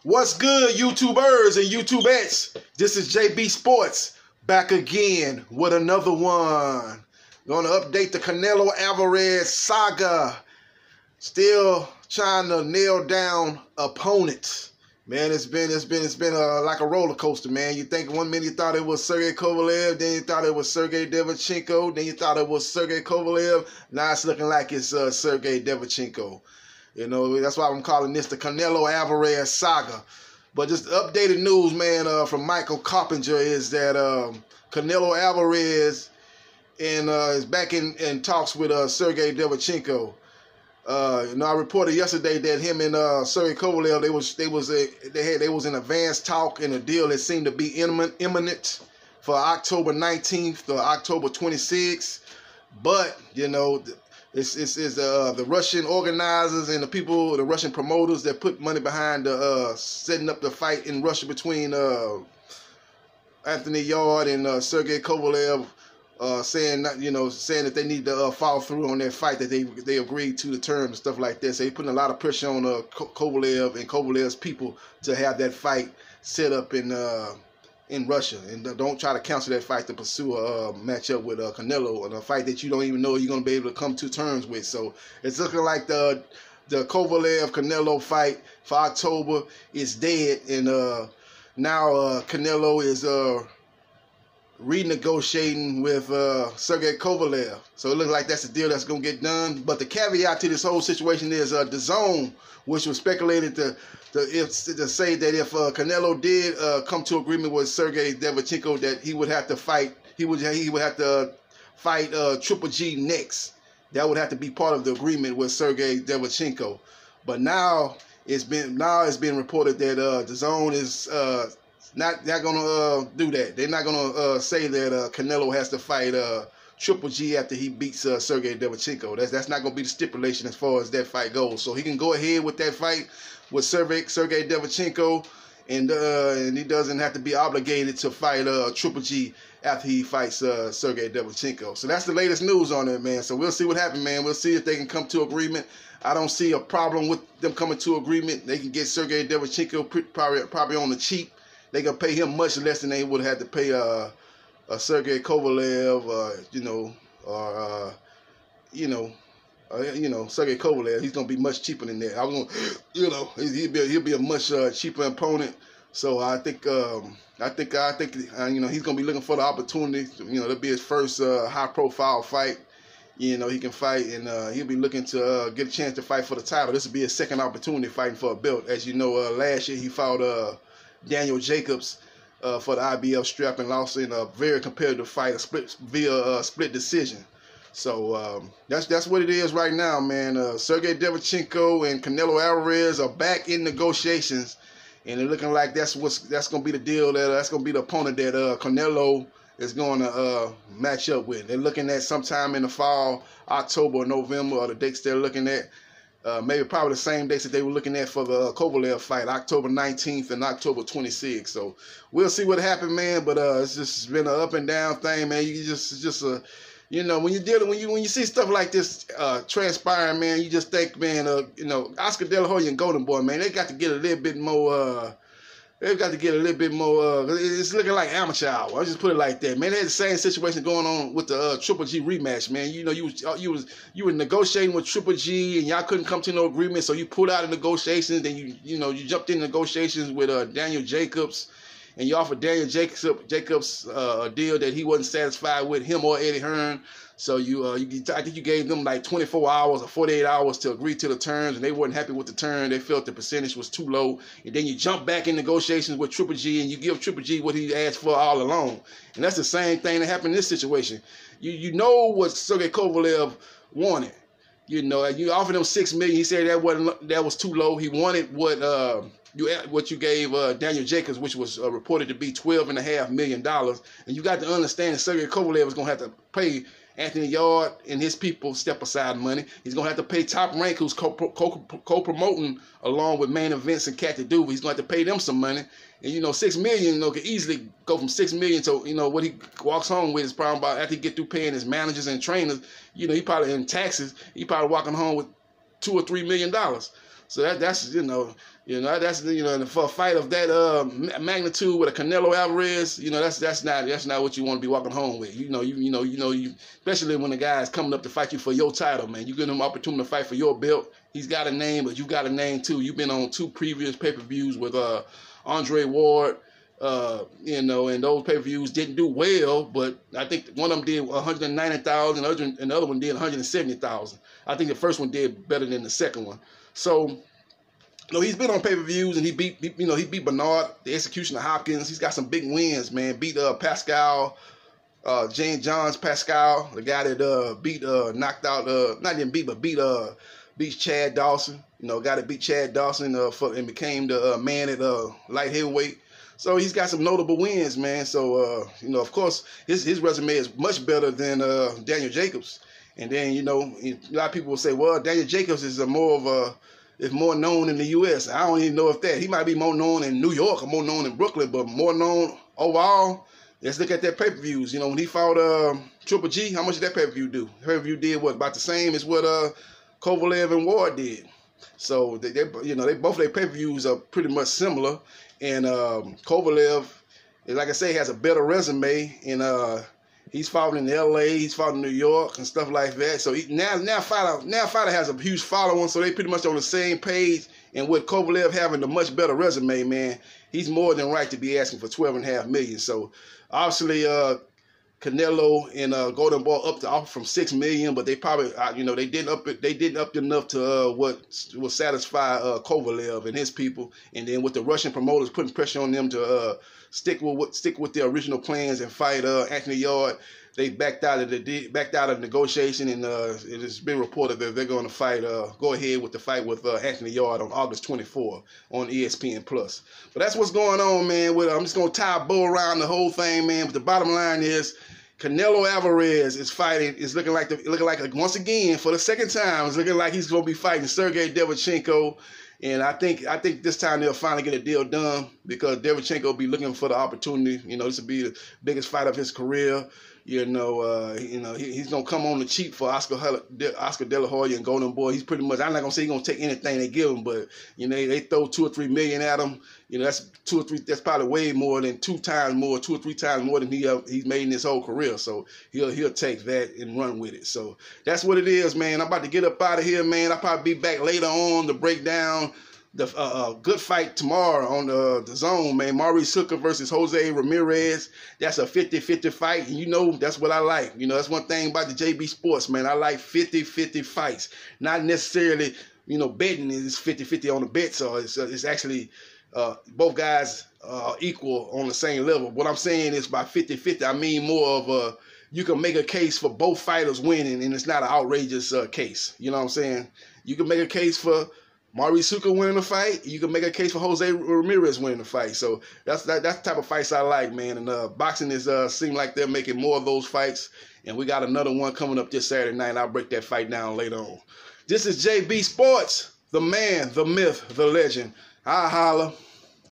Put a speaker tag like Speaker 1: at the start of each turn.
Speaker 1: What's good, YouTubers and YouTubettes? This is JB Sports back again with another one. Gonna update the Canelo Alvarez saga. Still trying to nail down opponents. Man, it's been like a roller coaster, man. You think 1 minute you thought it was Sergey Kovalev, then you thought it was Sergey Devchenko, then you thought it was Sergey Kovalev. Now it's looking like it's Sergey Devchenko. You know, that's why I'm calling this the Canelo Alvarez saga. But just updated news, man, from Michael Coppinger is that Canelo Alvarez is back in talks with Sergey Devchenko. You know, I reported yesterday that him and Sergey Kovalev they was in advanced talk, and a deal that seemed to be imminent for October 19th or October 26th. But you know, it's the Russian organizers and the people, the Russian promoters that put money behind setting up the fight in Russia between Anthony Yard and Sergey Kovalev, saying that they need to follow through on their fight, that they agreed to the terms and stuff like this. So they putting a lot of pressure on Kovalev and Kovalev's people to have that fight set up in Russia, and don't try to cancel that fight to pursue a matchup with Canelo, and a fight that you don't even know you're going to be able to come to terms with. So it's looking like the Kovalev-Canelo fight for October is dead, and now Canelo is renegotiating with Sergey Kovalev. So it looks like that's the deal that's going to get done. But the caveat to this whole situation is DAZN, which was speculated to say that if Canelo did come to agreement with Sergey Devchenko, that he would have to fight. He would have to fight Triple G next. That would have to be part of the agreement with Sergey Devchenko. But now it's been reported that DAZN is not gonna do that. They're not gonna say that Canelo has to fight Triple G after he beats Sergey Devchenko. That's not gonna be the stipulation as far as that fight goes. So he can go ahead with that fight with Sergey Devchenko, and he doesn't have to be obligated to fight Triple G after he fights Sergey Devchenko. So that's the latest news on it, man. So we'll see what happens, man. We'll see if they can come to agreement. I don't see a problem with them coming to agreement. They can get Sergey Devchenko probably on the cheap. They can pay him much less than they would have to pay Sergey Kovalev, Sergey Kovalev. He's gonna be much cheaper than that. He'll be a much cheaper opponent. So I think he's gonna be looking for the opportunity. It'll be his first high-profile fight. He can fight, and he'll be looking to get a chance to fight for the title. This will be his second opportunity fighting for a belt. As you know, last year he fought Daniel Jacobs for the IBF strap and lost in a very competitive fight, via split decision. So that's what it is right now, man. Sergey Devchenko and Canelo Alvarez are back in negotiations, and they're looking like that's going to be the deal. That's going to be the opponent that Canelo is going to match up with. They're looking at sometime in the fall, October or November, or the dates they're looking at. Maybe probably the same dates that they were looking at for the Kovalev fight, October 19th and October 26th. So we'll see what happens, man. But it's just been an up and down thing, man. When you see stuff like this transpiring, man, you just think, man, Oscar De La Hoya and Golden Boy, man, they got to get a little bit more. They've got to get a little bit more. It's looking like amateur hour. I'll just put it like that, man. They had the same situation going on with the Triple G rematch, man. You were negotiating with Triple G, and y'all couldn't come to no agreement, so you pulled out of negotiations. Then you jumped in negotiations with Daniel Jacobs, and you offered Daniel Jacobs a deal that he wasn't satisfied with, him or Eddie Hearn. So I think you gave them like 24 hours or 48 hours to agree to the terms, and they weren't happy with the term. They felt the percentage was too low. And then you jump back in negotiations with Triple G, and you give Triple G what he asked for all along. And that's the same thing that happened in this situation. You know what Sergey Kovalev wanted. You offered him $6 million. He said that was too low. He wanted what you gave Daniel Jacobs, which was reported to be $12.5 million. And you got to understand that Sergey Kovalev is going to have to pay Anthony Yard and his people step aside money. He's going to have to pay Top Rank, who's co-promoting along with Main Events and Cat to Do. He's going to have to pay them some money. And, $6 million, could easily go from $6 million to, what he walks home with is probably about, after he get through paying his managers and trainers, he probably, in taxes, he probably walking home with $2 or $3 million. So that's and for a fight of that magnitude with a Canelo Alvarez, that's not what you want to be walking home with. You especially when the guy's coming up to fight you for your title, man. You give him an opportunity to fight for your belt. He's got a name, but you got a name too. You've been on 2 previous pay-per-views with Andre Ward. And those pay-per-views didn't do well, but I think one of them did 190,000, and the other one did 170,000. I think the first one did better than the second one. So, he's been on pay-per-views, and he beat Bernard, the execution of Hopkins. He's got some big wins, man. Beat Pascal, James Johns Pascal, the guy that beat Chad Dawson. Guy that beat Chad Dawson and became the man at light heavyweight. So he's got some notable wins, man. So, of course, his resume is much better than Daniel Jacobs. And then, a lot of people will say, well, Daniel Jacobs is more known in the U.S. I don't even know if that. He might be more known in New York or more known in Brooklyn, but more known overall. Let's look at that pay-per-views. When he fought Triple G, how much did that pay-per-view do? Pay-per-view did what? About the same as what Kovalev and Ward did. So they both their pay-per-views are pretty much similar. And Kovalev, like I say, has a better resume. And he's fought in L.A., he's fought in New York and stuff like that. So now Fighter has a huge following, so they pretty much on the same page. And with Kovalev having a much better resume, man, he's more than right to be asking for $12.5 million. So obviously, Canelo and Golden Boy upped the offer from $6 million, but they probably, they didn't up it. They didn't up it enough to what will satisfy Kovalev and his people. And then with the Russian promoters putting pressure on them to stick with their original plans and fight Anthony Yarde, they backed out of the negotiation, and it has been reported that they're going to go ahead with the fight with Anthony Yarde on August 24th on ESPN Plus. But that's what's going on, man. I'm just going to tie a bow around the whole thing, man. But the bottom line is, Canelo Alvarez is looking like once again for the second time, it's looking like he's going to be fighting Sergey Derevyanchenko. And I think this time they'll finally get a deal done, because Derevyanchenko will be looking for the opportunity. This will be the biggest fight of his career. He's gonna come on the cheap for Oscar De La Hoya and Golden Boy. He's pretty much, I'm not gonna say he's gonna take anything they give him, but they throw $2 or $3 million at him. That's 2 or 3. That's probably way more than 2 or 3 times more than he's made in his whole career. So he'll take that and run with it. So that's what it is, man. I'm about to get up out of here, man. I'll probably be back later on to break down the good fight tomorrow on the zone, man. Maurice Hooker versus Jose Ramirez. That's a 50-50 fight, and that's what I like. That's one thing about the JB Sports, man. I like 50-50 fights. Not necessarily, betting is 50-50 on the bet, so it's actually both guys are equal on the same level. What I'm saying is by 50-50, I mean more of you can make a case for both fighters winning, and it's not an outrageous case. You know what I'm saying? You can make a case for Maurice Hooker winning the fight. You can make a case for Jose Ramirez winning the fight. So that's the type of fights I like, man. And boxing is seem like they're making more of those fights. And we got another one coming up this Saturday night. I'll break that fight down later on. This is JB Sports, the man, the myth, the legend. I holla.